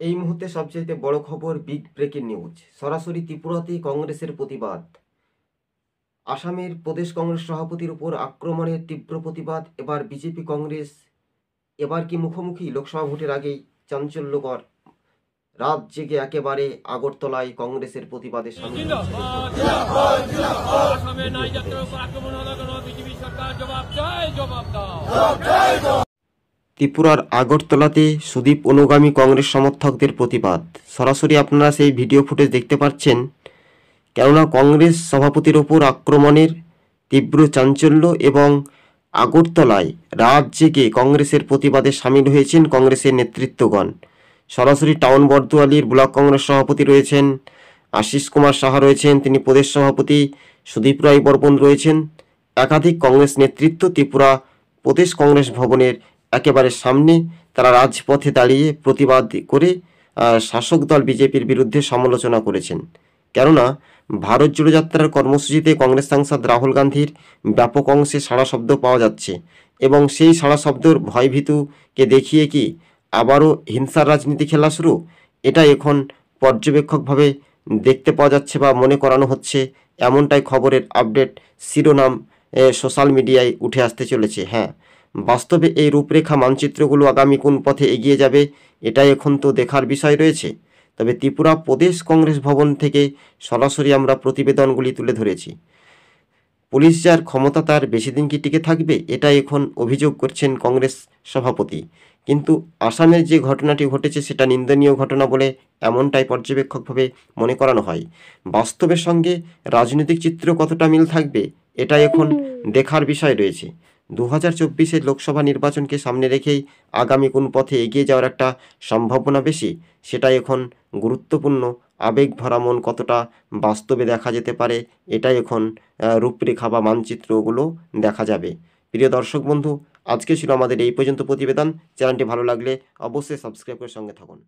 এই মুহূর্তে সবচেয়ে বড় খবর, বিগ ব্রেকিং নিউজ। সরাসরি ত্রিপুরাতে কংগ্রেসের প্রতিবাদ। আসামের প্রদেশ কংগ্রেস সভাপতির উপর আক্রমণের তীব্র প্রতিবাদ। এবার বিজেপি কংগ্রেস এবার কি মুখোমুখি? লোকসভা ভোটের আগেই চাঞ্চল্যকর। রাত জেগে একেবারে আগরতলায় কংগ্রেসের প্রতিবাদে সামিল। ত্রিপুরার আগরতলাতে সুদীপ অনুগামী কংগ্রেস সমর্থকদের প্রতিবাদ। সরাসরি আপনারা সেই ভিডিও ফুটেজ দেখতে পাচ্ছেন। কেননা কংগ্রেস সভাপতির ওপর আক্রমণের তীব্র চাঞ্চল্য এবং আগরতলায় রাত জেগে কংগ্রেসের প্রতিবাদে সামিল হয়েছেন কংগ্রেসের নেতৃত্বগণ। সরাসরি টাউন বর্দোয়ালির ব্লক কংগ্রেস সভাপতি রয়েছেন আশিস কুমার সাহা, রয়েছেন তিনি প্রদেশ সভাপতি সুদীপ রায় বর্মন, রয়েছেন একাধিক কংগ্রেস নেতৃত্ব ত্রিপুরা প্রদেশ কংগ্রেস ভবনের একেবারে সামনে। তারা রাজপথে দাঁড়িয়ে প্রতিবাদ করে শাসক দল বিজেপির বিরুদ্ধে সমালোচনা করেছেন। কেননা ভারত জোড়ো যাত্রার কর্মসূচিতে কংগ্রেস সাংসদ রাহুল গান্ধীর ব্যাপক অংশে সাড়া শব্দ পাওয়া যাচ্ছে এবং সেই সাড়া শব্দর ভয়ভীতুকে দেখিয়ে কি আবারও হিংসার রাজনীতি খেলা শুরু, এটা এখন পর্যবেক্ষকভাবে দেখতে পাওয়া যাচ্ছে বা মনে করানো হচ্ছে। এমনটাই খবরের আপডেট শিরোনাম সোশ্যাল মিডিয়ায় উঠে আসতে চলেছে। হ্যাঁ, বাস্তবে এই রূপরেখা মানচিত্রগুলো আগামী কোন পথে এগিয়ে যাবে, এটাই এখন তো দেখার বিষয় রয়েছে। তবে ত্রিপুরা প্রদেশ কংগ্রেস ভবন থেকে সরাসরি আমরা প্রতিবেদনগুলি তুলে ধরেছি। পুলিশ যার ক্ষমতা তার বেশি দিন কি টিকে থাকবে, এটা এখন অভিযোগ করছেন কংগ্রেস সভাপতি। কিন্তু আসামের যে ঘটনাটি ঘটেছে সেটা নিন্দনীয় ঘটনা বলে এমনটাই পর্যবেক্ষকভাবে মনে করানো হয়। বাস্তবের সঙ্গে রাজনৈতিক চিত্র কতটা মিল থাকবে, এটা এখন দেখার বিষয় রয়েছে। 2024 লোকসভা নির্বাচনকে সামনে রেখেই আগামী কোন পথে এগিয়ে যাওয়ার একটা সম্ভাবনা বেশি, সেটা এখন গুরুত্বপূর্ণ। আবেগ ভরা মন কতটা বাস্তবে দেখা যেতে পারে, এটাই এখন রূপরেখা বা মানচিত্রগুলো দেখা যাবে। প্রিয় দর্শক বন্ধু, আজকে ছিল আমাদের এই পর্যন্ত প্রতিবেদন। চ্যানেলটি ভালো লাগলে অবশ্যই সাবস্ক্রাইব করে সঙ্গে থাকুন।